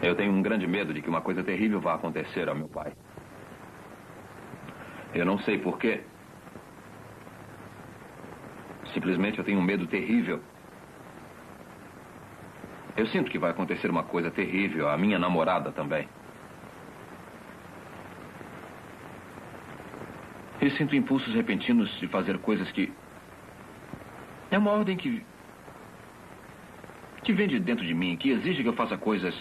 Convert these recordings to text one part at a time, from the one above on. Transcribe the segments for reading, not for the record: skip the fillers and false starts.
Eu tenho um grande medo de que uma coisa terrível vá acontecer ao meu pai. Eu não sei porquê. Simplesmente eu tenho um medo terrível. Eu sinto que vai acontecer uma coisa terrível à minha namorada também. Eu sinto impulsos repentinos de fazer coisas que... É uma ordem que vem de dentro de mim, que exige que eu faça coisas...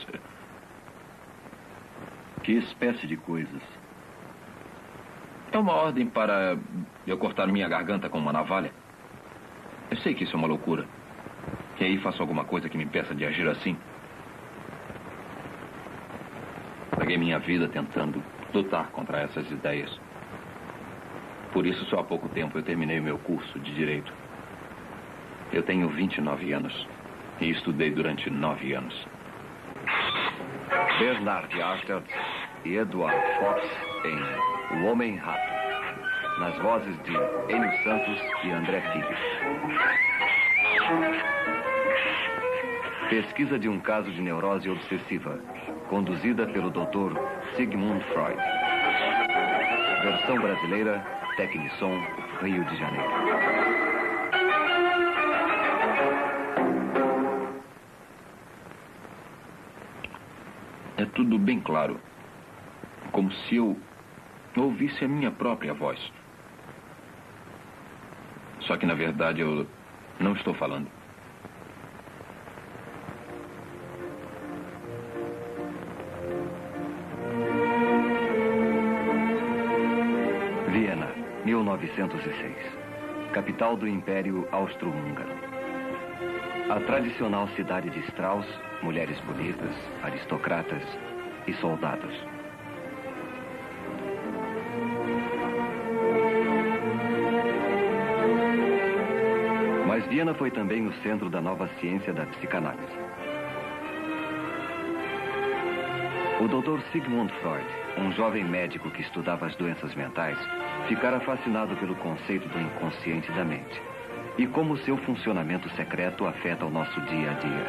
Que espécie de coisas? É uma ordem para eu cortar minha garganta com uma navalha. Eu sei que isso é uma loucura. E aí faço alguma coisa que me impeça de agir assim. Paguei minha vida tentando lutar contra essas ideias. Por isso, só há pouco tempo eu terminei o meu curso de Direito. Eu tenho 29 anos. E estudei durante 9 anos. Bernard Arthur e Edward Fox em O Homem-Rato, nas vozes de Enio Santos e André Filho. Pesquisa de um caso de neurose obsessiva, conduzida pelo Dr. Sigmund Freud. Versão brasileira, Tecnissom, Rio de Janeiro. É tudo bem claro. Como se eu ouvisse a minha própria voz. Só que, na verdade, eu não estou falando. Viena, 1906. Capital do Império Austro-Húngaro. A tradicional cidade de Strauss, mulheres bonitas, aristocratas e soldados. Mas Viena foi também o centro da nova ciência da psicanálise. O Dr. Sigmund Freud, um jovem médico que estudava as doenças mentais, ficara fascinado pelo conceito do inconsciente da mente e como seu funcionamento secreto afeta o nosso dia a dia.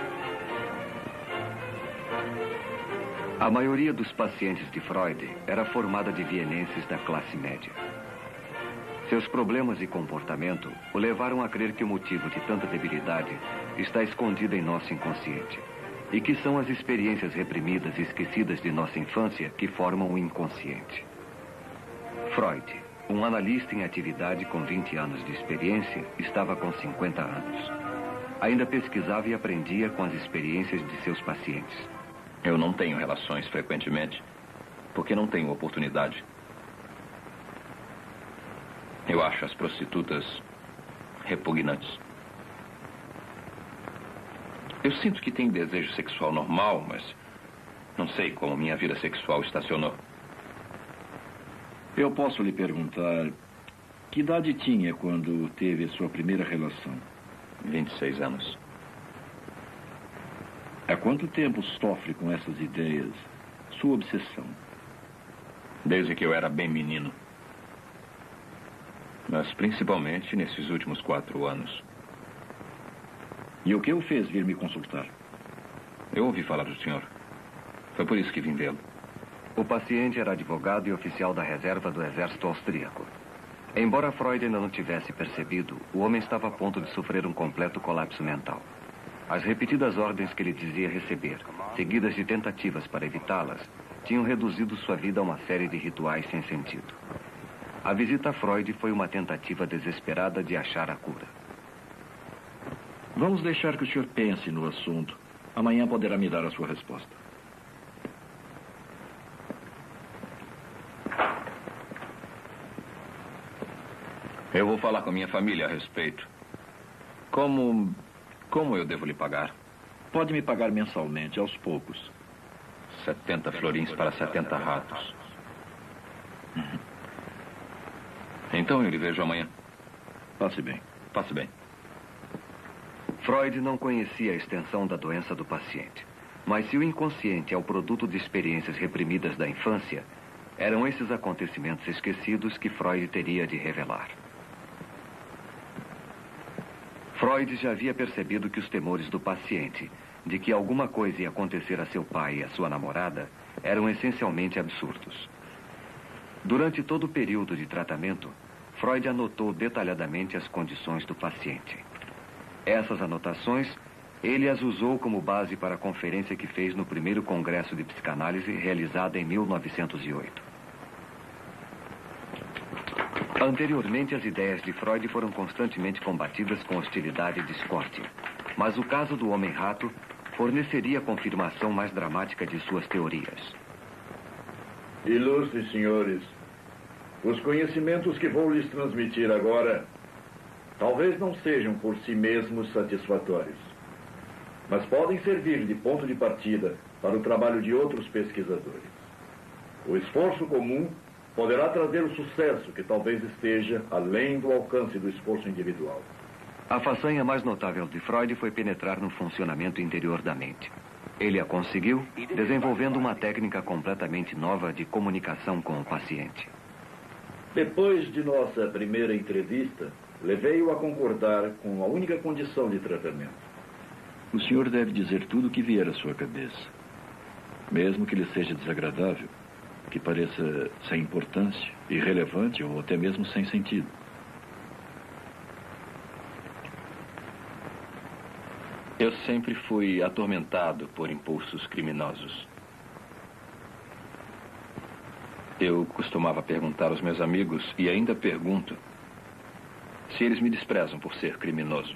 A maioria dos pacientes de Freud era formada de vienenses da classe média. Seus problemas e comportamento o levaram a crer que o motivo de tanta debilidade está escondido em nosso inconsciente e que são as experiências reprimidas e esquecidas de nossa infância que formam o inconsciente. Freud, um analista em atividade com 20 anos de experiência, estava com 50 anos. Ainda pesquisava e aprendia com as experiências de seus pacientes. Eu não tenho relações frequentemente, porque não tenho oportunidade. Eu acho as prostitutas repugnantes. Eu sinto que tenho desejo sexual normal, mas não sei como minha vida sexual estacionou. Eu posso lhe perguntar, que idade tinha quando teve a sua primeira relação? 26 anos. Há quanto tempo sofre com essas ideias, sua obsessão? Desde que eu era bem menino. Mas principalmente nesses últimos 4 anos. E o que o fez vir me consultar? Eu ouvi falar do senhor. Foi por isso que vim vê-lo. O paciente era advogado e oficial da reserva do exército austríaco. Embora Freud ainda não tivesse percebido, o homem estava a ponto de sofrer um completo colapso mental. As repetidas ordens que ele dizia receber, seguidas de tentativas para evitá-las, tinham reduzido sua vida a uma série de rituais sem sentido. A visita a Freud foi uma tentativa desesperada de achar a cura. Vamos deixar que o senhor pense no assunto. Amanhã poderá me dar a sua resposta. Eu vou falar com a minha família a respeito. Como eu devo lhe pagar? Pode me pagar mensalmente, aos poucos. 70 florins para 70 ratos. Então eu lhe vejo amanhã. Passe bem. Passe bem. Freud não conhecia a extensão da doença do paciente. Mas se o inconsciente é o produto de experiências reprimidas da infância, eram esses acontecimentos esquecidos que Freud teria de revelar. Freud já havia percebido que os temores do paciente de que alguma coisa ia acontecer a seu pai e a sua namorada eram essencialmente absurdos. Durante todo o período de tratamento, Freud anotou detalhadamente as condições do paciente. Essas anotações, ele as usou como base para a conferência que fez no primeiro congresso de psicanálise realizada em 1908. Anteriormente, as ideias de Freud foram constantemente combatidas com hostilidade e discórdia. Mas o caso do homem-rato forneceria a confirmação mais dramática de suas teorias. Ilustres senhores, os conhecimentos que vou lhes transmitir agora talvez não sejam por si mesmos satisfatórios, mas podem servir de ponto de partida para o trabalho de outros pesquisadores. O esforço comum poderá trazer o sucesso que talvez esteja além do alcance do esforço individual. A façanha mais notável de Freud foi penetrar no funcionamento interior da mente. Ele a conseguiu desenvolvendo uma técnica completamente nova de comunicação com o paciente. Depois de nossa primeira entrevista, levei-o a concordar com a única condição de tratamento. O senhor deve dizer tudo o que vier à sua cabeça, mesmo que lhe seja desagradável, que pareça sem importância, irrelevante ou até mesmo sem sentido. Eu sempre fui atormentado por impulsos criminosos. Eu costumava perguntar aos meus amigos, e ainda pergunto, se eles me desprezam por ser criminoso.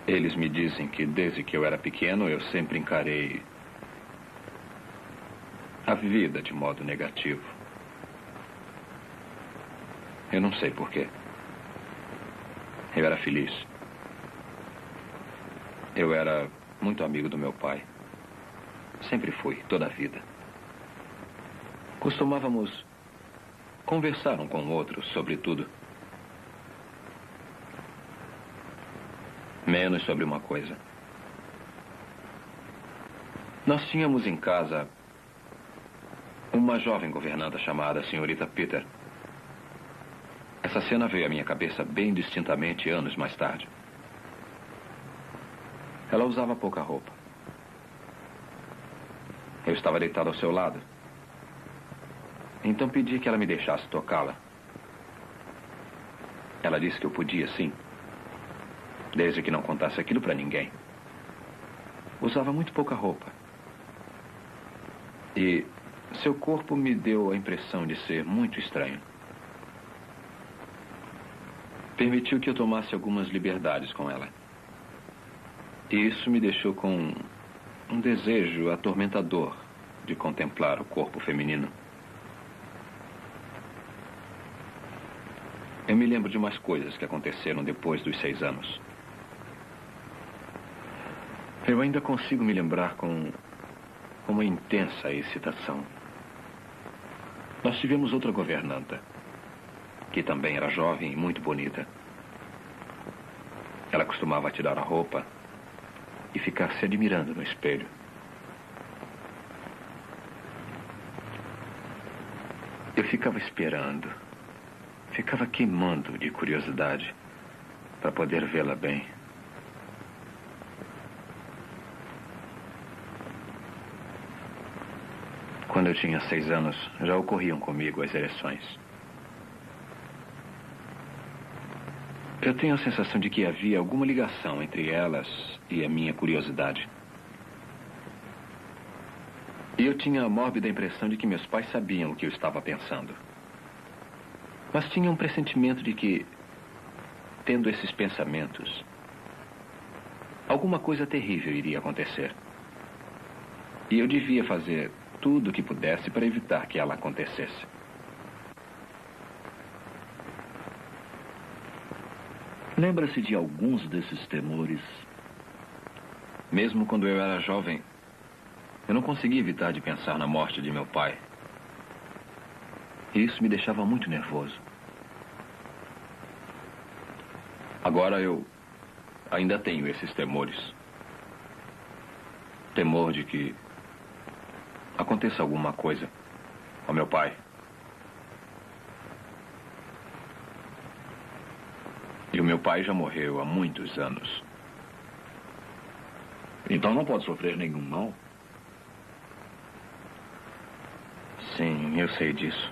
Eles me dizem que desde que eu era pequeno eu sempre encarei a vida de modo negativo. Eu não sei por quê. Eu era feliz. Eu era muito amigo do meu pai. Sempre fui, toda a vida. Costumávamos conversar um com o outro sobre tudo. Menos sobre uma coisa. Nós tínhamos em casa uma jovem governanta chamada Senhorita Peter. Essa cena veio à minha cabeça bem distintamente anos mais tarde. Ela usava pouca roupa. Eu estava deitado ao seu lado. Então pedi que ela me deixasse tocá-la. Ela disse que eu podia, sim. Desde que não contasse aquilo para ninguém. Usava muito pouca roupa. E seu corpo me deu a impressão de ser muito estranho. Permitiu que eu tomasse algumas liberdades com ela. E isso me deixou com um desejo atormentador de contemplar o corpo feminino. Eu me lembro de umas coisas que aconteceram depois dos 6 anos. Eu ainda consigo me lembrar com uma intensa excitação. Nós tivemos outra governanta, que também era jovem e muito bonita. Ela costumava tirar a roupa e ficar se admirando no espelho. Eu ficava esperando, ficava queimando de curiosidade para poder vê-la bem. Quando eu tinha 6 anos, já ocorriam comigo as ereções. Eu tenho a sensação de que havia alguma ligação entre elas e a minha curiosidade. E eu tinha a mórbida impressão de que meus pais sabiam o que eu estava pensando. Mas tinha um pressentimento de que, tendo esses pensamentos, alguma coisa terrível iria acontecer. E eu devia fazer tudo o que pudesse para evitar que ela acontecesse. Lembra-se de alguns desses temores? Mesmo quando eu era jovem, eu não conseguia evitar de pensar na morte de meu pai. E isso me deixava muito nervoso. Agora eu ainda tenho esses temores. Temor de que aconteça alguma coisa ao meu pai. E o meu pai já morreu há muitos anos. Então não pode sofrer nenhum mal? Sim, eu sei disso.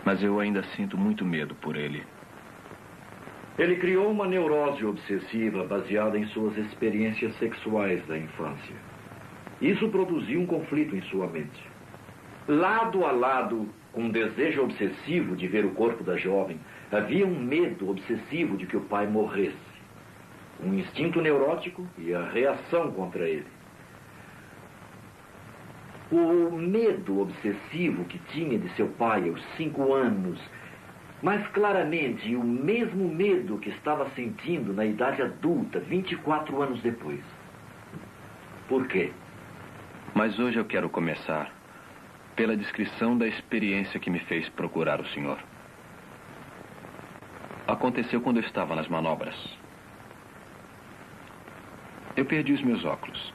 Mas eu ainda sinto muito medo por ele. Ele criou uma neurose obsessiva baseada em suas experiências sexuais da infância. Isso produziu um conflito em sua mente. Lado a lado com um desejo obsessivo de ver o corpo da jovem, havia um medo obsessivo de que o pai morresse. Um instinto neurótico e a reação contra ele. O medo obsessivo que tinha de seu pai aos 5 anos, mas claramente o mesmo medo que estava sentindo na idade adulta, 24 anos depois. Por quê? Mas hoje eu quero começar pela descrição da experiência que me fez procurar o senhor. Aconteceu quando eu estava nas manobras. Eu perdi os meus óculos.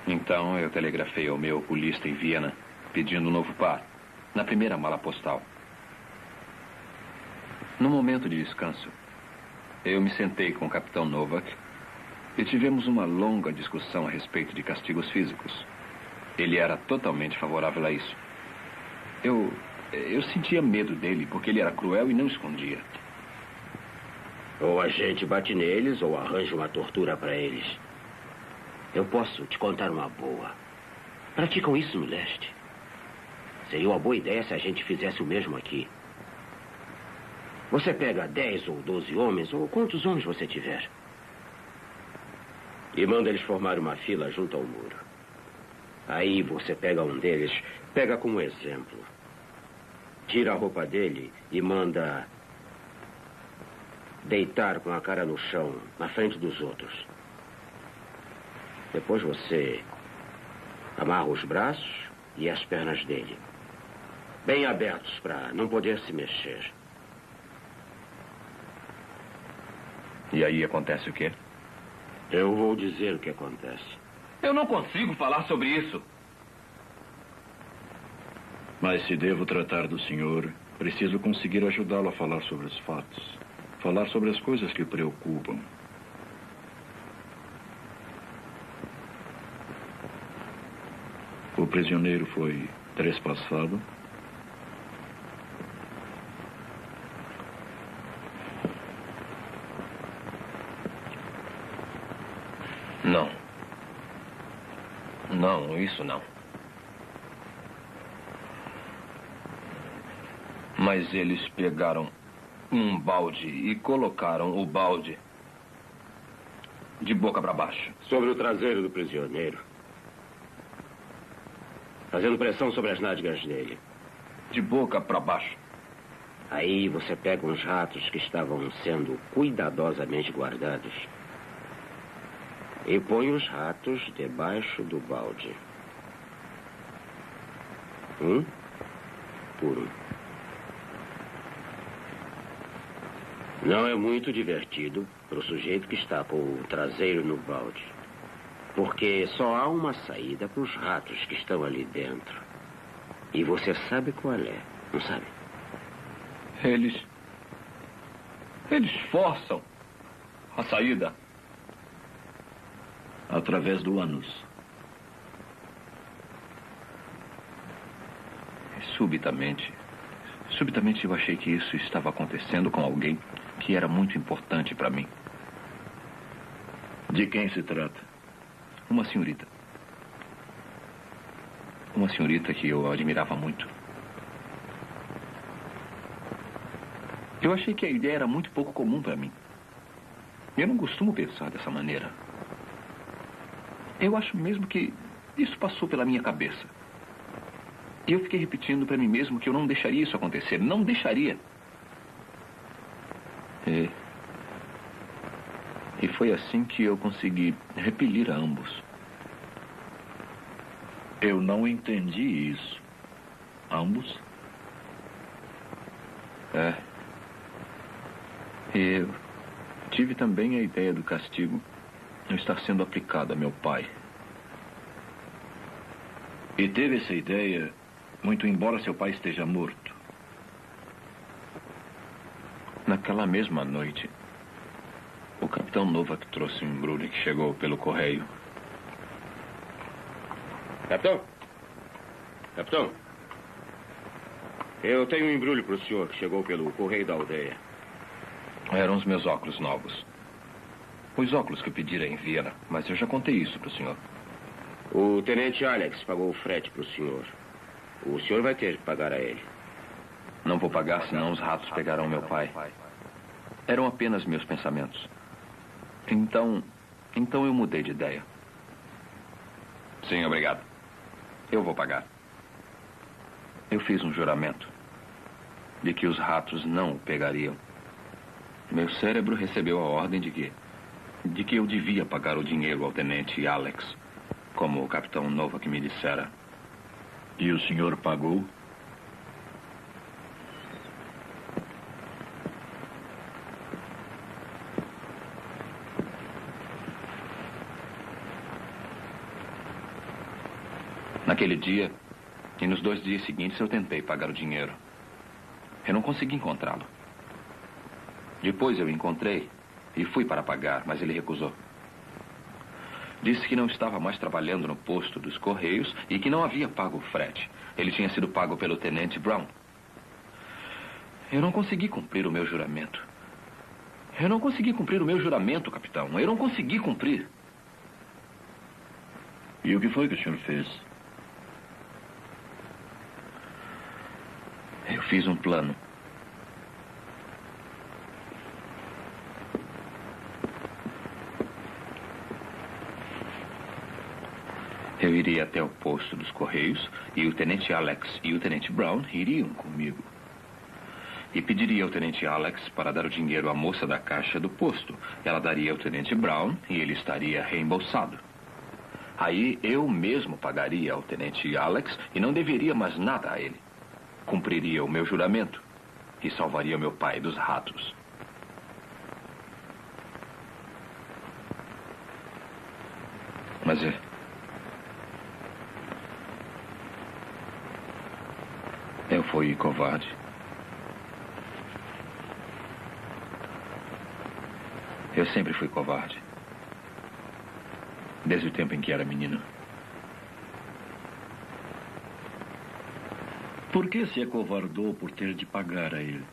Então eu telegrafei ao meu oculista em Viena, pedindo um novo par, na primeira mala postal. No momento de descanso, eu me sentei com o capitão Novak e tivemos uma longa discussão a respeito de castigos físicos. Ele era totalmente favorável a isso. Eu sentia medo dele, porque ele era cruel e não escondia. Ou a gente bate neles, ou arranja uma tortura para eles. Eu posso te contar uma boa. Praticam isso no leste. Seria uma boa ideia se a gente fizesse o mesmo aqui. Você pega 10 ou 12 homens, ou quantos homens você tiver, e manda eles formar uma fila junto ao muro. Aí você pega um deles, pega como exemplo, tira a roupa dele e manda deitar com a cara no chão, na frente dos outros. Depois você amarra os braços e as pernas dele, bem abertos para não poder se mexer. E aí acontece o quê? Eu vou dizer o que acontece. Eu não consigo falar sobre isso. Mas se devo tratar do senhor, preciso conseguir ajudá-lo a falar sobre os fatos. Falar sobre as coisas que o preocupam. O prisioneiro foi trespassado. Não. Não, isso não. Mas eles pegaram um balde e colocaram o balde de boca para baixo. Sobre o traseiro do prisioneiro. Fazendo pressão sobre as nádegas dele. De boca para baixo. Aí você pega uns ratos que estavam sendo cuidadosamente guardados e põe os ratos debaixo do balde. Um por um. Não é muito divertido para o sujeito que está com o traseiro no balde, porque só há uma saída para os ratos que estão ali dentro. E você sabe qual é, não sabe? Eles forçam a saída. Através do ânus. Subitamente eu achei que isso estava acontecendo com alguém que era muito importante para mim. De quem se trata? Uma senhorita. Uma senhorita que eu admirava muito. Eu achei que a ideia era muito pouco comum para mim. Eu não costumo pensar dessa maneira. Eu acho mesmo que isso passou pela minha cabeça. E eu fiquei repetindo para mim mesmo que eu não deixaria isso acontecer. Não deixaria. E foi assim que eu consegui repelir a ambos. Eu não entendi isso. Ambos? É. E eu tive também a ideia do castigo não estar sendo aplicado a meu pai. E teve essa ideia, muito embora seu pai esteja morto. Naquela mesma noite, o capitão Novak trouxe um embrulho que chegou pelo correio. Capitão? Capitão? Eu tenho um embrulho para o senhor que chegou pelo correio da aldeia. Eram os meus óculos novos. Os óculos que eu pedira em Viena, mas eu já contei isso para o senhor. O tenente Alex pagou o frete para o senhor. O senhor vai ter que pagar a ele. Não vou pagar, senão os ratos pegarão meu pai. Eram apenas meus pensamentos. Então eu mudei de ideia. Sim, obrigado. Eu vou pagar. Eu fiz um juramento de que os ratos não o pegariam. Meu cérebro recebeu a ordem de que eu devia pagar o dinheiro ao tenente Alex, como o capitão Novak me dissera. E o senhor pagou? Naquele dia e nos 2 dias seguintes eu tentei pagar o dinheiro. Eu não consegui encontrá-lo. Depois eu o encontrei e fui para pagar, mas ele recusou. Disse que não estava mais trabalhando no posto dos Correios e que não havia pago o frete. Ele tinha sido pago pelo tenente Brown. Eu não consegui cumprir o meu juramento. Eu não consegui cumprir o meu juramento, capitão. Eu não consegui cumprir. E o que foi que o senhor fez? Eu fiz um plano. Eu iria até o posto dos Correios e o tenente Alex e o tenente Brown iriam comigo. E pediria ao tenente Alex para dar o dinheiro à moça da caixa do posto. Ela daria ao tenente Brown e ele estaria reembolsado. Aí eu mesmo pagaria ao tenente Alex e não deveria mais nada a ele. Cumpriria o meu juramento e salvaria meu pai dos ratos. Mas eu fui covarde. Eu sempre fui covarde. Desde o tempo em que era menino. Por que se acovardou por ter de pagar a ele?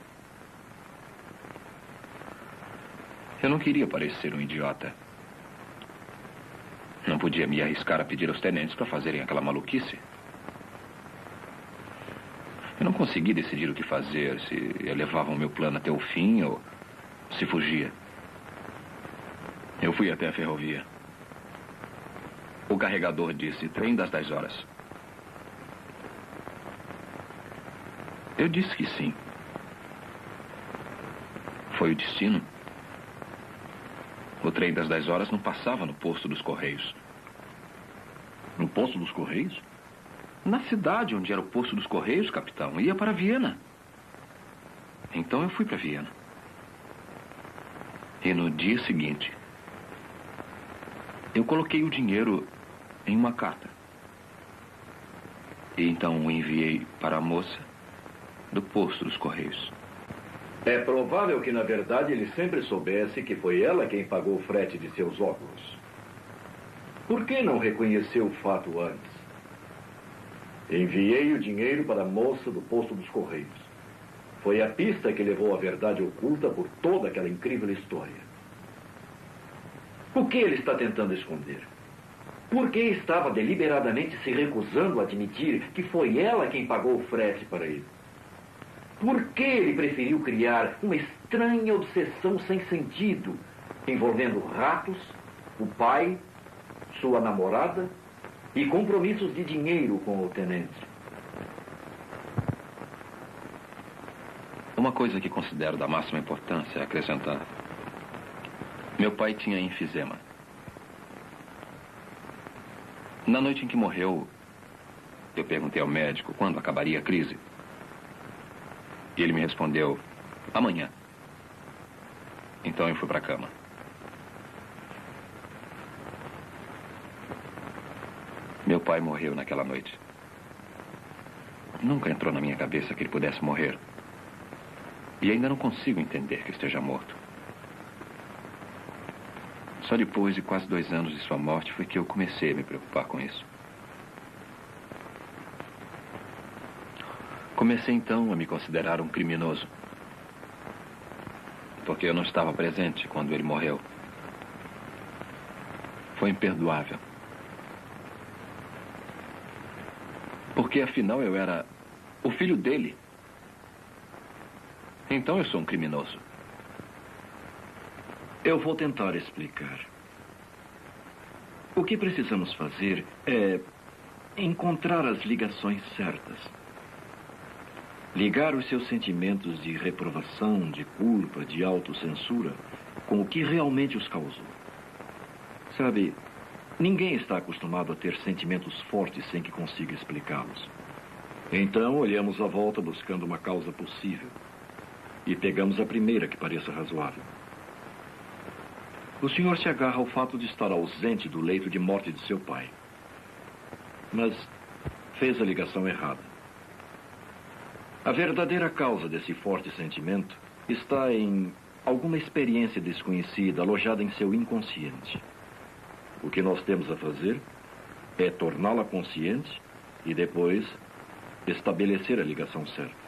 Eu não queria parecer um idiota. Não podia me arriscar a pedir aos tenentes para fazerem aquela maluquice. Eu não consegui decidir o que fazer, se eu levava o meu plano até o fim ou se fugia. Eu fui até a ferrovia. O carregador disse, trem das 10 horas. Eu disse que sim. Foi o destino. O trem das 10 horas não passava no posto dos Correios. No posto dos Correios? Na cidade onde era o posto dos Correios, capitão. Ia para Viena. Então eu fui para Viena. E no dia seguinte, eu coloquei o dinheiro em uma carta. E então o enviei para a moça do posto dos Correios. É provável que, na verdade, ele sempre soubesse que foi ela quem pagou o frete de seus óculos. Por que não reconheceu o fato antes? Enviei o dinheiro para a moça do posto dos Correios. Foi a pista que levou à verdade oculta por toda aquela incrível história. O que ele está tentando esconder? Por que estava deliberadamente se recusando a admitir que foi ela quem pagou o frete para ele? Por que ele preferiu criar uma estranha obsessão sem sentido, envolvendo ratos, o pai, sua namorada e compromissos de dinheiro com o tenente? Uma coisa que considero da máxima importância é acrescentar. Meu pai tinha enfisema. Na noite em que morreu, eu perguntei ao médico quando acabaria a crise. E ele me respondeu, amanhã. Então eu fui para a cama. Meu pai morreu naquela noite. Nunca entrou na minha cabeça que ele pudesse morrer. E ainda não consigo entender que esteja morto. Só depois de quase 2 anos de sua morte foi que eu comecei a me preocupar com isso. Comecei então a me considerar um criminoso. Porque eu não estava presente quando ele morreu. Foi imperdoável. Porque afinal eu era o filho dele. Então eu sou um criminoso. Eu vou tentar explicar. O que precisamos fazer é encontrar as ligações certas. Ligar os seus sentimentos de reprovação, de culpa, de autocensura com o que realmente os causou. Sabe, ninguém está acostumado a ter sentimentos fortes sem que consiga explicá-los. Então, olhamos à volta buscando uma causa possível. E pegamos a primeira que pareça razoável. O senhor se agarra ao fato de estar ausente do leito de morte de seu pai. Mas fez a ligação errada. A verdadeira causa desse forte sentimento está em alguma experiência desconhecida alojada em seu inconsciente. O que nós temos a fazer é torná-la consciente e depois estabelecer a ligação certa.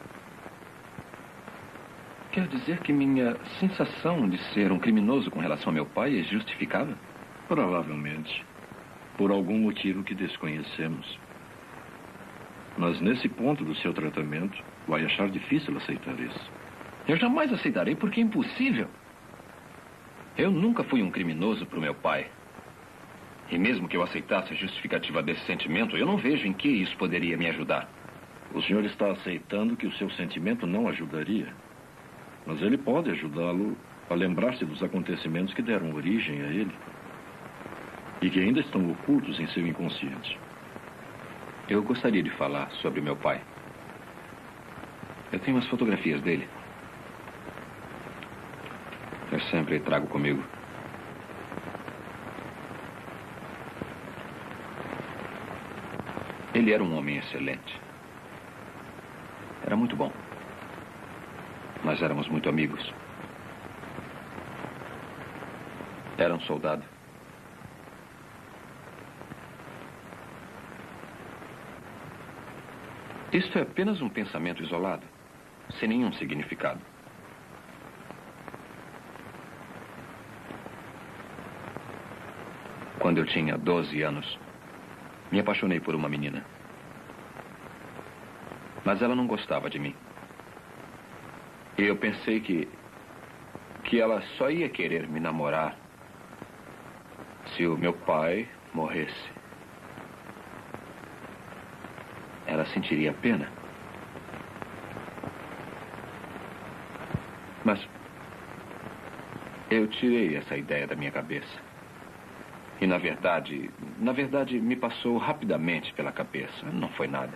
Quer dizer que minha sensação de ser um criminoso com relação ao meu pai é justificável? Provavelmente. Por algum motivo que desconhecemos. Mas nesse ponto do seu tratamento, vai achar difícil aceitar isso. Eu jamais aceitarei porque é impossível. Eu nunca fui um criminoso para o meu pai. E mesmo que eu aceitasse a justificativa desse sentimento, eu não vejo em que isso poderia me ajudar. O senhor está aceitando que o seu sentimento não ajudaria. Mas ele pode ajudá-lo a lembrar-se dos acontecimentos que deram origem a ele. E que ainda estão ocultos em seu inconsciente. Eu gostaria de falar sobre meu pai. Eu tenho umas fotografias dele. Eu sempre trago comigo. Ele era um homem excelente. Era muito bom. Mas éramos muito amigos. Era um soldado. Isto é apenas um pensamento isolado, sem nenhum significado. Quando eu tinha 12 anos, me apaixonei por uma menina. Mas ela não gostava de mim. E eu pensei que ela só ia querer me namorar se o meu pai morresse. Ela sentiria pena. Mas eu tirei essa ideia da minha cabeça. E na verdade, me passou rapidamente pela cabeça. Não foi nada.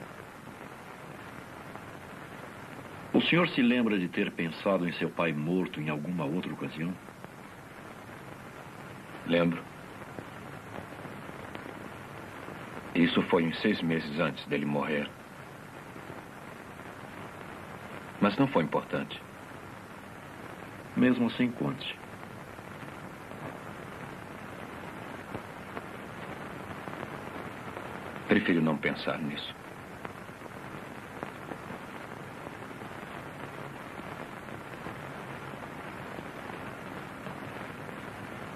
O senhor se lembra de ter pensado em seu pai morto em alguma outra ocasião? Lembro. Isso foi uns 6 meses antes dele morrer. Mas não foi importante. Mesmo assim, conte. Prefiro não pensar nisso.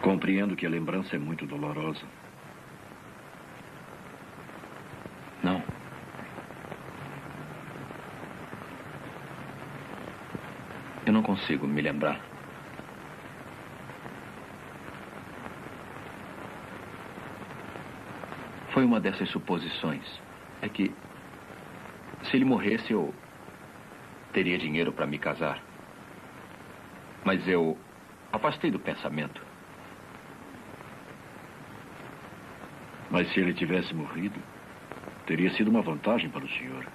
Compreendo que a lembrança é muito dolorosa. Não. Eu não consigo me lembrar. Foi uma dessas suposições. É que, se ele morresse, eu teria dinheiro para me casar. Mas eu afastei do pensamento. Mas se ele tivesse morrido, teria sido uma vantagem para o senhor.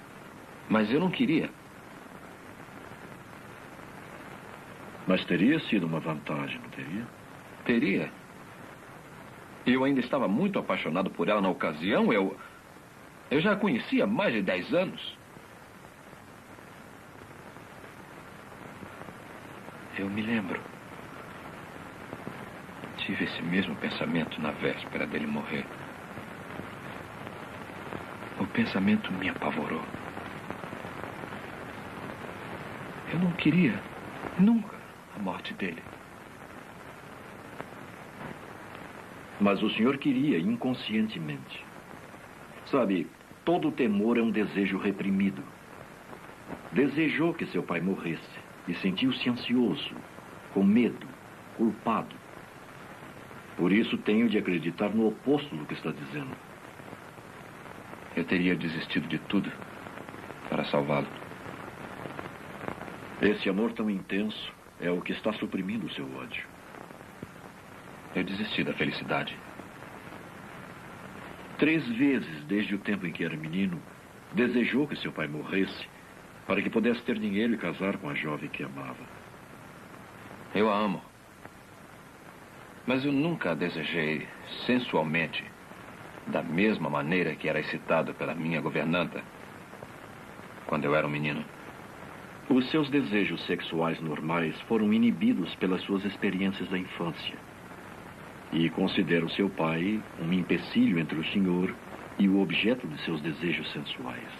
Mas eu não queria. Mas teria sido uma vantagem, não teria? Teria. Eu ainda estava muito apaixonado por ela na ocasião. Eu já a conhecia há mais de 10 anos. Eu me lembro. Tive esse mesmo pensamento na véspera dele morrer. O pensamento me apavorou. Eu não queria, nunca, a morte dele. Mas o senhor queria inconscientemente. Sabe, todo temor é um desejo reprimido. Desejou que seu pai morresse e sentiu-se ansioso, com medo, culpado. Por isso tenho de acreditar no oposto do que está dizendo. Eu teria desistido de tudo para salvá-lo. Esse amor tão intenso é o que está suprimindo o seu ódio. Eu desisti da felicidade. 3 vezes, desde o tempo em que era menino, desejou que seu pai morresse para que pudesse ter dinheiro e casar com a jovem que amava. Eu a amo. Mas eu nunca a desejei sensualmente, da mesma maneira que era excitado pela minha governanta quando eu era um menino. Os seus desejos sexuais normais foram inibidos pelas suas experiências da infância. E considera o seu pai um empecilho entre o senhor e o objeto de seus desejos sensuais.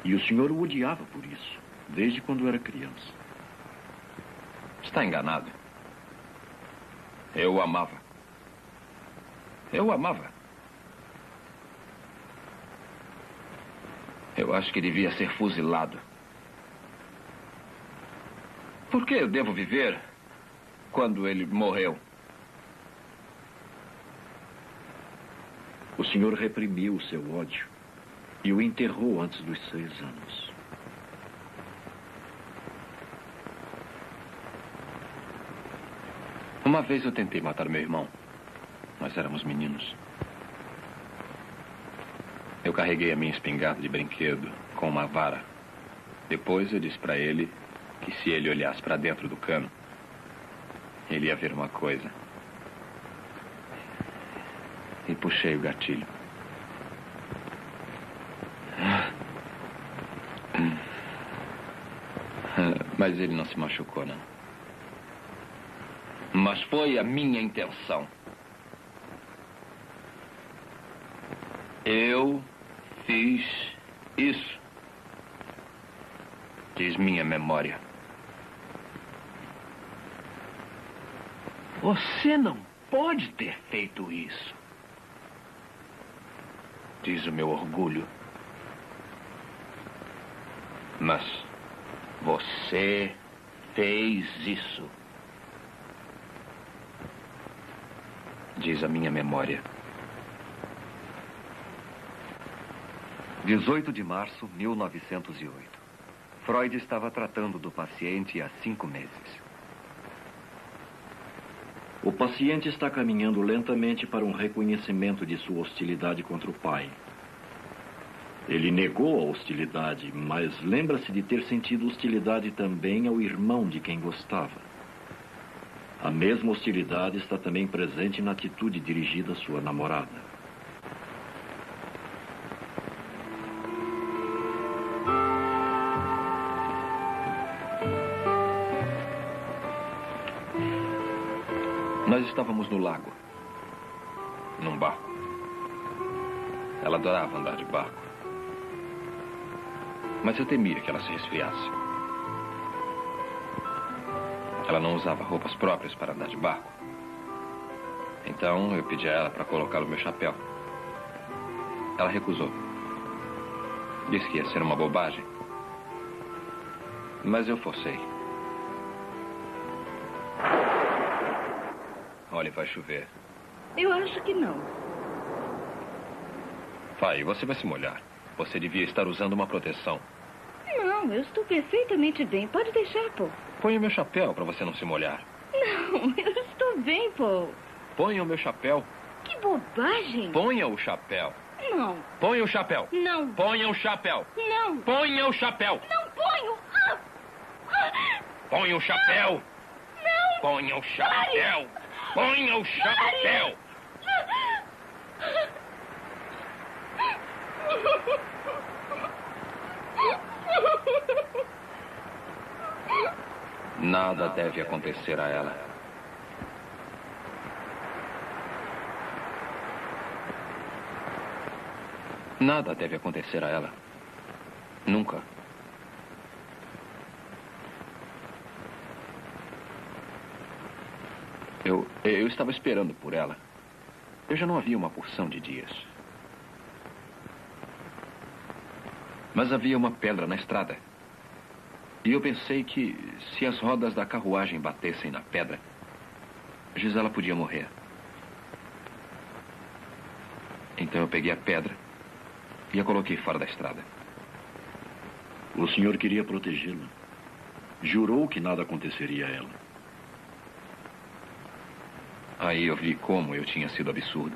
E o senhor o odiava por isso, desde quando era criança. Está enganado. Eu o amava. Eu o amava. Eu acho que devia ser fuzilado. Por que eu devo viver quando ele morreu? O senhor reprimiu o seu ódio e o enterrou antes dos 6 anos. Uma vez eu tentei matar meu irmão. Nós éramos meninos. Eu carreguei a minha espingarda de brinquedo com uma vara. Depois eu disse para ele que se ele olhasse para dentro do cano, ele ia ver uma coisa. E puxei o gatilho. Mas ele não se machucou, não. Mas foi a minha intenção. Eu fiz isso, diz minha memória. Você não pode ter feito isso, diz o meu orgulho. Mas você fez isso, diz a minha memória. 18 de março de 1908. Freud estava tratando do paciente há 5 meses. O paciente está caminhando lentamente para um reconhecimento de sua hostilidade contra o pai. Ele negou a hostilidade, mas lembra-se de ter sentido hostilidade também ao irmão de quem gostava. A mesma hostilidade está também presente na atitude dirigida à sua namorada. Nós estávamos no lago, num barco. Ela adorava andar de barco. Mas eu temia que ela se resfriasse. Ela não usava roupas próprias para andar de barco. Então eu pedi a ela para colocar o meu chapéu. Ela recusou. Disse que ia ser uma bobagem. Mas eu forcei. Olha, vai chover. Eu acho que não. Vai, você vai se molhar. Você devia estar usando uma proteção. Não, eu estou perfeitamente bem. Pode deixar, Paul. Ponha o meu chapéu para você não se molhar. Não, eu estou bem, Paul. Ponha o meu chapéu. Que bobagem. Ponha o chapéu. Não. Ponha o chapéu. Não. Ponha o chapéu. Não. Ponha o chapéu. Não ponho. Ponha o chapéu. Não. Ponha o chapéu. Ponha o chapéu. Nada deve acontecer a ela. Nada deve acontecer a ela. Nunca. Eu estava esperando por ela. Eu já não havia uma porção de dias. Mas havia uma pedra na estrada. E eu pensei que se as rodas da carruagem batessem na pedra, Gisela podia morrer. Então eu peguei a pedra e a coloquei fora da estrada. O senhor queria protegê-la. Jurou que nada aconteceria a ela. Aí eu vi como eu tinha sido absurdo.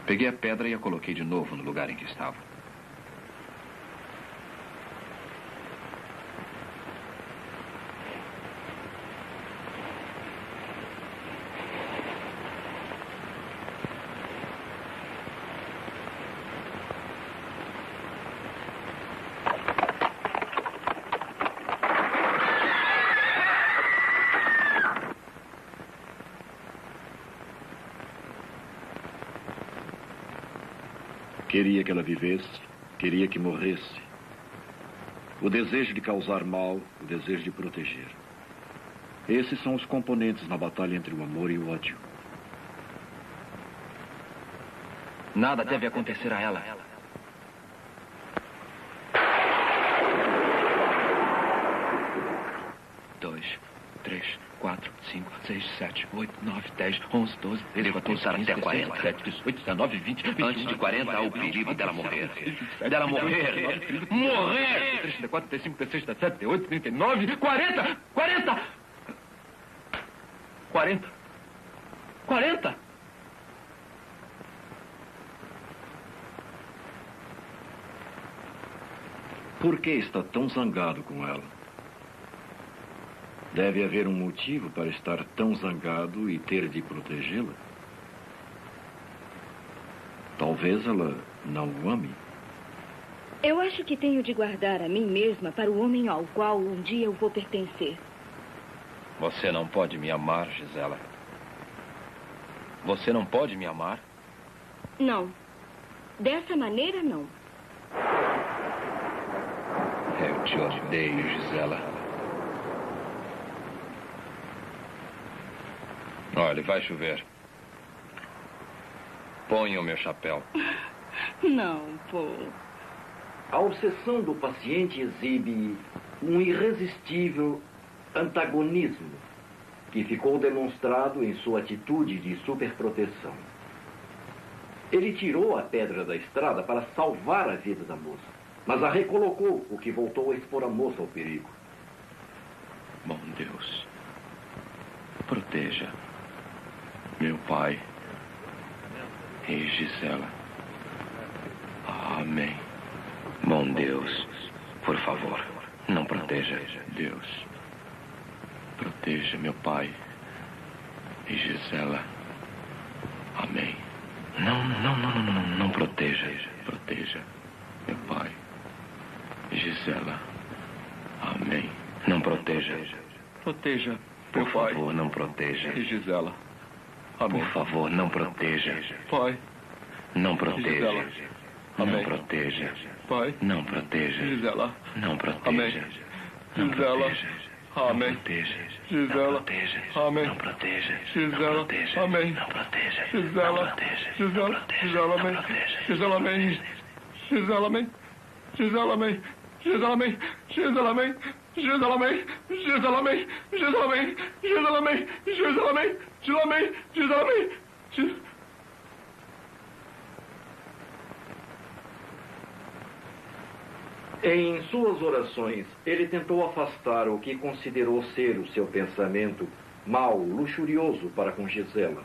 Peguei a pedra e a coloquei de novo no lugar em que estava. Queria que ela vivesse, queria que morresse. O desejo de causar mal, o desejo de proteger. Esses são os componentes na batalha entre o amor e o ódio. Nada deve acontecer a ela. Dois, 3, 4, 5, 6, 7, 8, 9, 10, 11, 12, 13, 14, 15, 16, 17, 18, 19, 20, 21. Antes de 40 há o perigo dela morrer. Dela morrer! Morrer! 34, 35, 36, 37, 38, 39, 40! 40! 40! 40! Por que está tão zangado com ela? Deve haver um motivo para estar tão zangado e ter de protegê-la. Talvez ela não o ame. Eu acho que tenho de guardar a mim mesma para o homem ao qual um dia eu vou pertencer. Você não pode me amar, Gisela. Você não pode me amar? Não. Dessa maneira, não. Eu te odeio, Gisela. Olha, vai chover. Ponha o meu chapéu. Não, Paul. A obsessão do paciente exibe um irresistível antagonismo que ficou demonstrado em sua atitude de superproteção. Ele tirou a pedra da estrada para salvar a vida da moça, mas a recolocou, o que voltou a expor a moça ao perigo. Bom Deus, proteja meu pai e Gisela. Amém. Bom Deus, por favor, não proteja. Deus, proteja meu pai e Gisela. Amém. Não proteja. Proteja meu pai e Gisela. Amém. Não proteja. Proteja, por favor, não proteja. E Gisela. Amém. Por favor, não proteja. Pai. Não proteja. Não proteja. Pai. Não proteja. Gisela. Não proteja. Não proteja. Amém. Gisela. Amém. Não proteja. Gisela. Amém. Não proteja. Gisela. Gisela. Amém. Gisela. Amém. Gisela. Amém. Gisela. Amém. Gisela. Amém. Gisela. Amém. Gisela. Amém. Gisela. Amém. Gisela. Amém. Gisela. Amém. Gisela. Amém. Gisela. Amém. Gisela. Amém. Em suas orações, ele tentou afastar o que considerou ser o seu pensamento mau, luxurioso para com Gisela.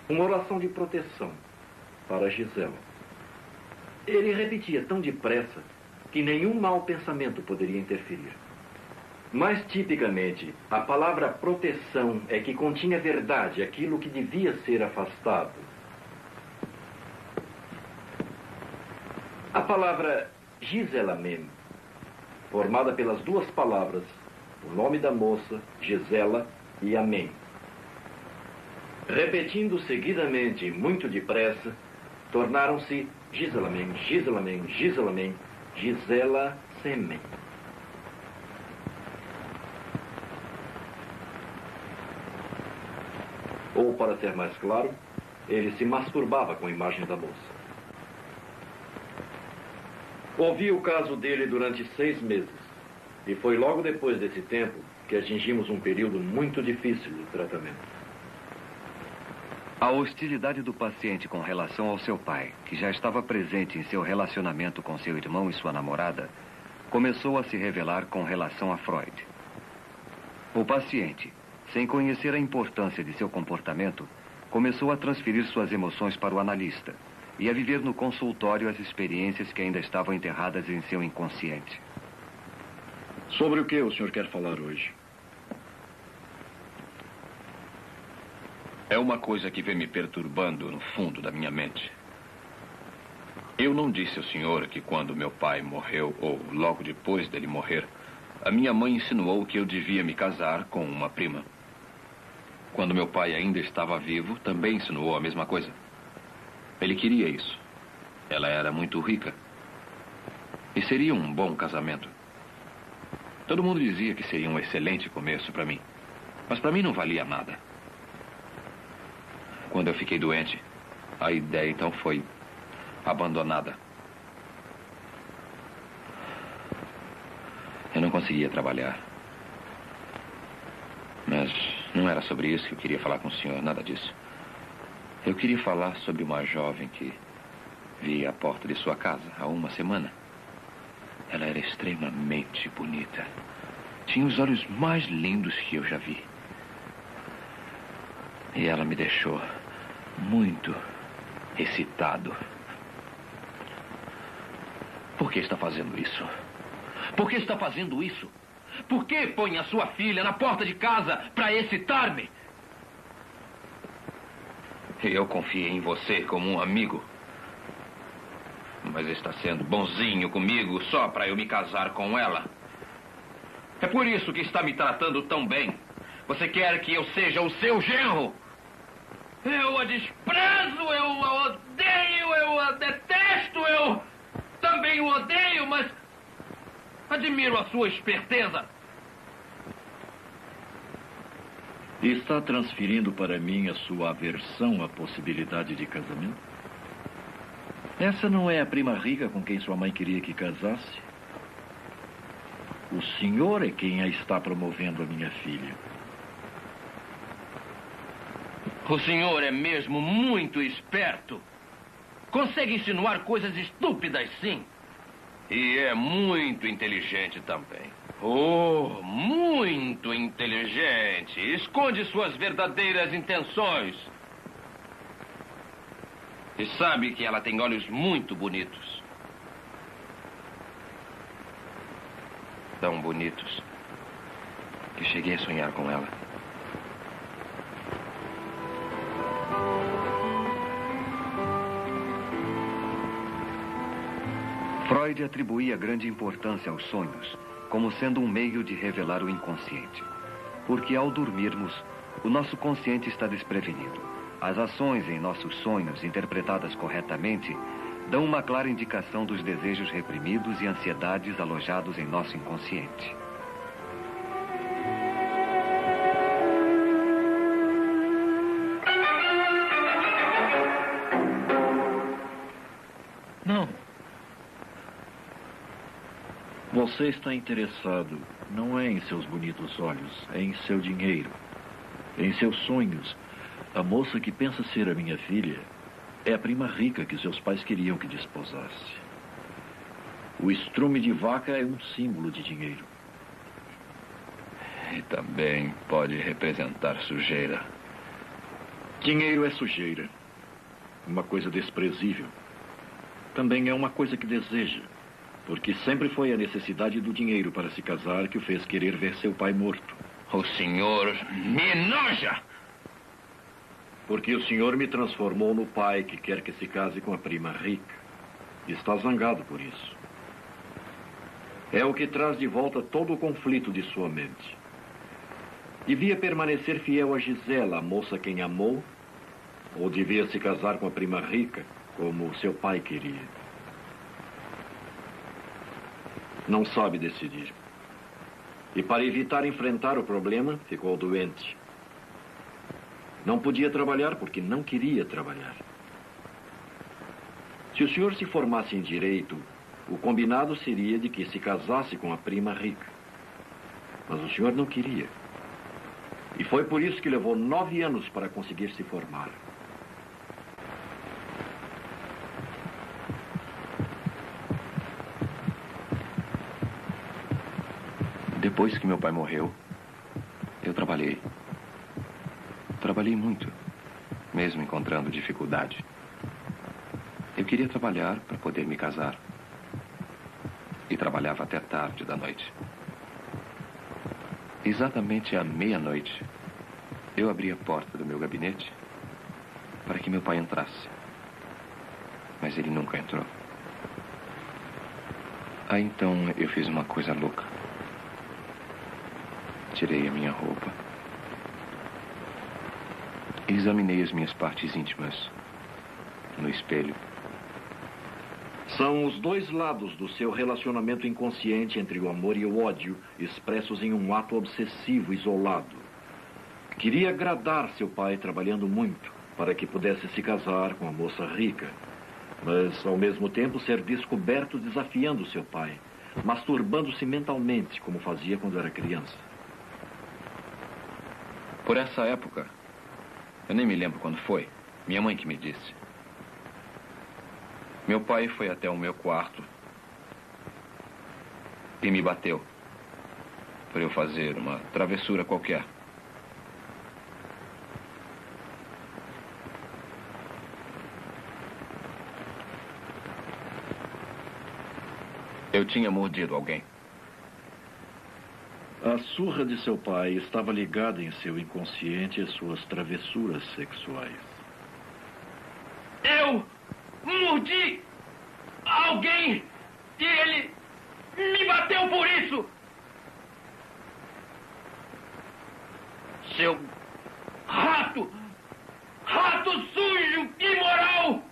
Uma oração de proteção para Gisela. Ele repetia tão depressa que nenhum mau pensamento poderia interferir. Mais tipicamente, a palavra proteção é que continha verdade, aquilo que devia ser afastado. A palavra Gisela mesmo formada pelas duas palavras, o nome da moça, Gisela, e amém. Repetindo seguidamente e muito depressa, tornaram-se Giselamen, Giselamen, Giselamen, Gisela Semen. Ou, para ser mais claro, ele se masturbava com a imagem da moça. Ouvi o caso dele durante 6 meses. E foi logo depois desse tempo que atingimos um período muito difícil de tratamento. A hostilidade do paciente com relação ao seu pai, que já estava presente em seu relacionamento com seu irmão e sua namorada, começou a se revelar com relação a Freud. O paciente, sem conhecer a importância de seu comportamento, começou a transferir suas emoções para o analista e a viver no consultório as experiências que ainda estavam enterradas em seu inconsciente. Sobre o que o senhor quer falar hoje? É uma coisa que vem me perturbando no fundo da minha mente. Eu não disse ao senhor que quando meu pai morreu, ou logo depois dele morrer, a minha mãe insinuou que eu devia me casar com uma prima. Quando meu pai ainda estava vivo, também insinuou a mesma coisa. Ele queria isso. Ela era muito rica. E seria um bom casamento. Todo mundo dizia que seria um excelente começo para mim. Mas para mim não valia nada. Quando eu fiquei doente, a ideia então foi abandonada. Eu não conseguia trabalhar. Mas não era sobre isso que eu queria falar com o senhor, nada disso. Eu queria falar sobre uma jovem que vi à porta de sua casa há uma semana. Ela era extremamente bonita. Tinha os olhos mais lindos que eu já vi. E ela me deixou muito excitado. Por que está fazendo isso? Por que está fazendo isso? Por que põe a sua filha na porta de casa para excitar-me? Eu confiei em você como um amigo. Mas está sendo bonzinho comigo só para eu me casar com ela. É por isso que está me tratando tão bem. Você quer que eu seja o seu genro? Eu a desprezo, eu a odeio, eu a detesto, eu também o odeio, mas admiro a sua esperteza. Está transferindo para mim a sua aversão à possibilidade de casamento? Essa não é a prima rica com quem sua mãe queria que casasse? O senhor é quem a está promovendo a minha filha. O senhor é mesmo muito esperto. Consegue insinuar coisas estúpidas, sim. E é muito inteligente também. Oh, muito inteligente. Esconde suas verdadeiras intenções. E sabe que ela tem olhos muito bonitos. Tão bonitos que cheguei a sonhar com ela. Freud atribuía grande importância aos sonhos, como sendo um meio de revelar o inconsciente. Porque ao dormirmos, o nosso consciente está desprevenido. As ações em nossos sonhos, interpretadas corretamente, dão uma clara indicação dos desejos reprimidos e ansiedades alojados em nosso inconsciente. Não. Você está interessado não é em seus bonitos olhos, é em seu dinheiro, em seus sonhos. A moça que pensa ser a minha filha é a prima rica que seus pais queriam que desposasse. O estrume de vaca é um símbolo de dinheiro. E também pode representar sujeira. Dinheiro é sujeira. Uma coisa desprezível. Também é uma coisa que deseja. Porque sempre foi a necessidade do dinheiro para se casar que o fez querer ver seu pai morto. O senhor me enoja! Porque o senhor me transformou no pai que quer que se case com a prima rica. E está zangado por isso. É o que traz de volta todo o conflito de sua mente. Devia permanecer fiel a Gisela, a moça quem amou, ou devia se casar com a prima rica, como seu pai queria? Não sabe decidir. E para evitar enfrentar o problema, ficou doente. Não podia trabalhar porque não queria trabalhar. Se o senhor se formasse em direito, o combinado seria de que se casasse com a prima rica. Mas o senhor não queria. E foi por isso que levou 9 anos para conseguir se formar. Depois que meu pai morreu, eu trabalhei. Trabalhei muito, mesmo encontrando dificuldade. Eu queria trabalhar para poder me casar. E trabalhava até tarde da noite. Exatamente à meia-noite, eu abri a porta do meu gabinete para que meu pai entrasse. Mas ele nunca entrou. Aí então eu fiz uma coisa louca. Tirei a minha roupa. Examinei as minhas partes íntimas no espelho. São os dois lados do seu relacionamento inconsciente entre o amor e o ódio, expressos em um ato obsessivo isolado. Queria agradar seu pai trabalhando muito, para que pudesse se casar com a moça rica, mas ao mesmo tempo ser descoberto desafiando seu pai, masturbando-se mentalmente, como fazia quando era criança. Por essa época, eu nem me lembro quando foi, minha mãe que me disse. Meu pai foi até o meu quarto e me bateu por eu fazer uma travessura qualquer. Eu tinha mordido alguém. A surra de seu pai estava ligada em seu inconsciente às suas travessuras sexuais. Eu mordi alguém e ele me bateu por isso. Seu rato! Rato sujo, imoral!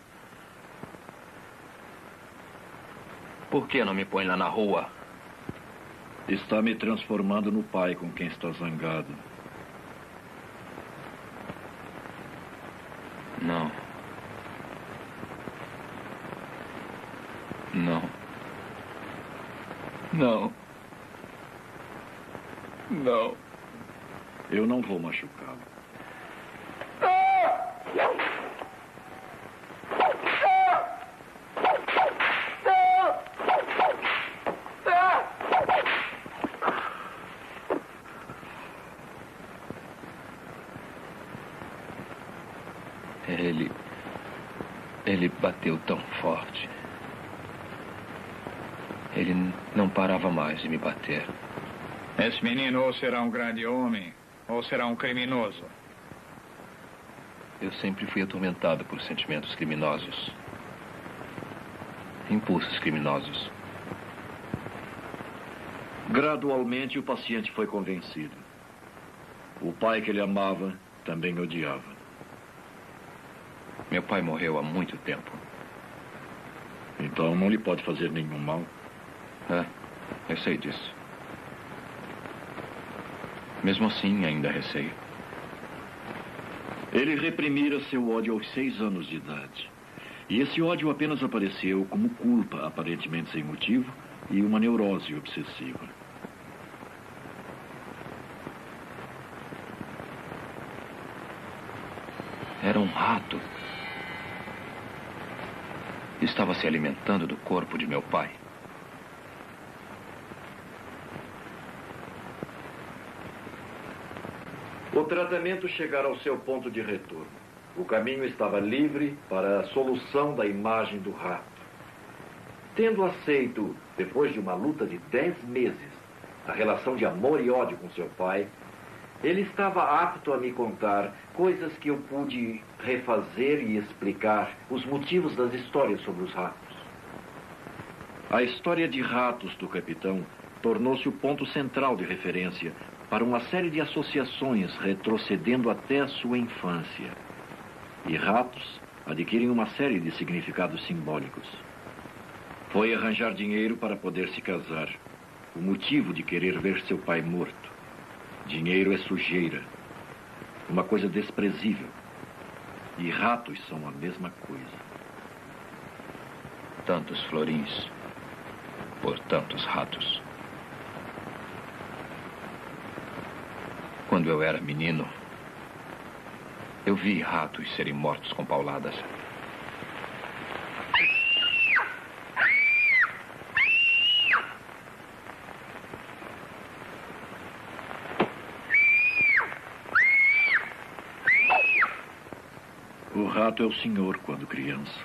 Por que não me põe lá na rua? Está me transformando no pai com quem está zangado. Não. Não. Não. Não. Eu não vou machucá-lo. Ele bateu tão forte. Ele não parava mais de me bater. Esse menino ou será um grande homem, ou será um criminoso. Eu sempre fui atormentado por sentimentos criminosos. Impulsos criminosos. Gradualmente, o paciente foi convencido. O pai que ele amava também odiava. Meu pai morreu há muito tempo. Então não lhe pode fazer nenhum mal. É, eu sei disso. Mesmo assim, ainda receio. Ele reprimira seu ódio aos 6 anos de idade. E esse ódio apenas apareceu como culpa, aparentemente sem motivo, e uma neurose obsessiva. Era um rato. Estava se alimentando do corpo de meu pai. O tratamento chegara ao seu ponto de retorno. O caminho estava livre para a solução da imagem do rato. Tendo aceito, depois de uma luta de 10 meses, a relação de amor e ódio com seu pai, ele estava apto a me contar coisas que eu pude refazer e explicar os motivos das histórias sobre os ratos. A história de ratos do capitão tornou-se o ponto central de referência para uma série de associações retrocedendo até a sua infância. E ratos adquirem uma série de significados simbólicos. Foi arranjar dinheiro para poder se casar. O motivo de querer ver seu pai morto. Dinheiro é sujeira. Uma coisa desprezível. E ratos são a mesma coisa. Tantos florins por tantos ratos. Quando eu era menino, eu vi ratos serem mortos com pauladas. O rato é o senhor quando criança.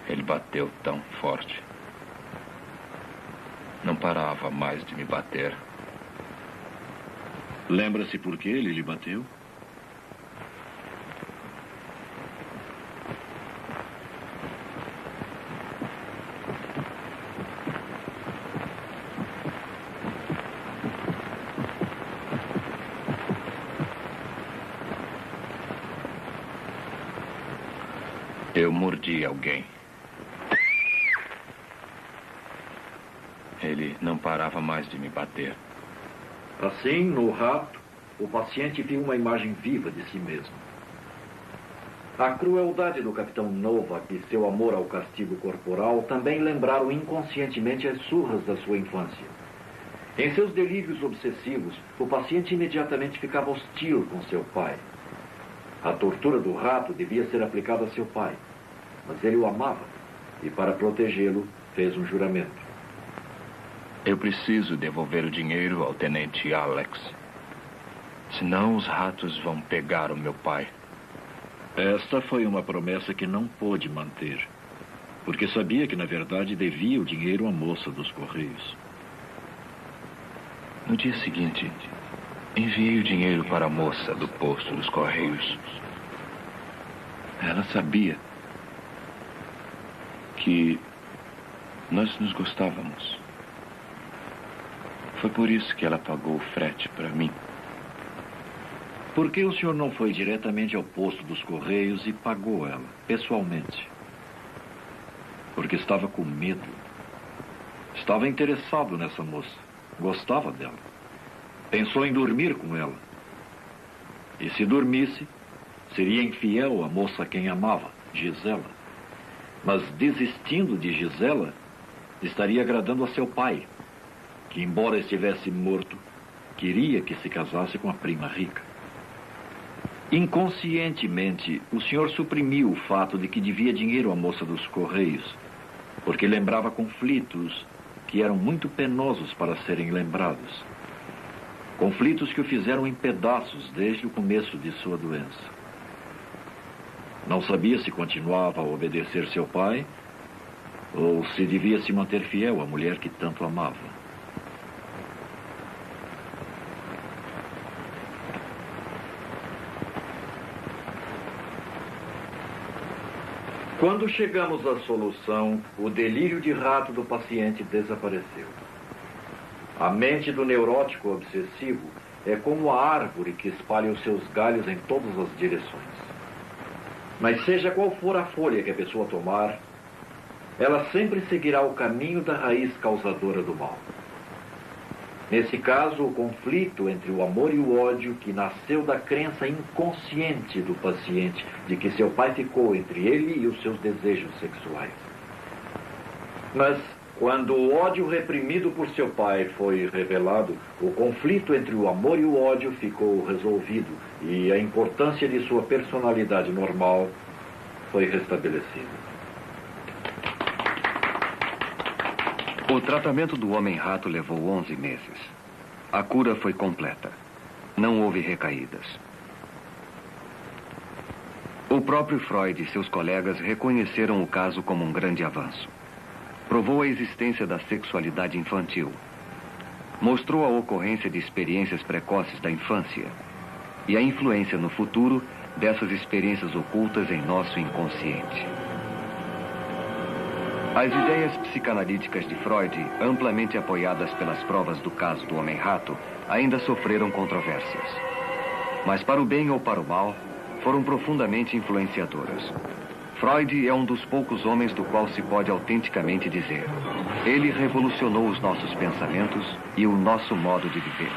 Ele bateu tão forte. Não parava mais de me bater. Lembra-se por que ele lhe bateu? Eu mordi alguém. Ele não parava mais de me bater. Assim, no rato, o paciente viu uma imagem viva de si mesmo. A crueldade do capitão Novak e seu amor ao castigo corporal também lembraram inconscientemente as surras da sua infância. Em seus delírios obsessivos, o paciente imediatamente ficava hostil com seu pai. A tortura do rato devia ser aplicada a seu pai, mas ele o amava e, para protegê-lo, fez um juramento. Eu preciso devolver o dinheiro ao tenente Alex. Senão os ratos vão pegar o meu pai. Esta foi uma promessa que não pôde manter, porque sabia que, na verdade, devia o dinheiro à moça dos Correios. No dia seguinte, enviei o dinheiro para a moça do posto dos Correios. Ela sabia que nós nos gostávamos. Foi por isso que ela pagou o frete para mim. Por que o senhor não foi diretamente ao posto dos Correios e pagou ela, pessoalmente? Porque estava com medo. Estava interessado nessa moça. Gostava dela. Pensou em dormir com ela. E se dormisse, seria infiel à moça a quem amava, Gisela. Mas desistindo de Gisela, estaria agradando a seu pai, que, embora estivesse morto, queria que se casasse com a prima rica. Inconscientemente, o senhor suprimiu o fato de que devia dinheiro à moça dos Correios, porque lembrava conflitos que eram muito penosos para serem lembrados. Conflitos que o fizeram em pedaços desde o começo de sua doença. Não sabia se continuava a obedecer seu pai ou se devia se manter fiel à mulher que tanto amava. Quando chegamos à solução, o delírio de rato do paciente desapareceu. A mente do neurótico obsessivo é como a árvore que espalha os seus galhos em todas as direções. Mas seja qual for a folha que a pessoa tomar, ela sempre seguirá o caminho da raiz causadora do mal. Nesse caso, o conflito entre o amor e o ódio que nasceu da crença inconsciente do paciente de que seu pai ficou entre ele e os seus desejos sexuais. Mas, quando o ódio reprimido por seu pai foi revelado, o conflito entre o amor e o ódio ficou resolvido e a importância de sua personalidade normal foi restabelecida. O tratamento do homem-rato levou 11 meses. A cura foi completa. Não houve recaídas. O próprio Freud e seus colegas reconheceram o caso como um grande avanço. Provou a existência da sexualidade infantil. Mostrou a ocorrência de experiências precoces da infância e a influência no futuro dessas experiências ocultas em nosso inconsciente. As ideias psicanalíticas de Freud, amplamente apoiadas pelas provas do caso do Homem-Rato, ainda sofreram controvérsias. Mas para o bem ou para o mal, foram profundamente influenciadoras. Freud é um dos poucos homens do qual se pode autenticamente dizer: ele revolucionou os nossos pensamentos e o nosso modo de viver.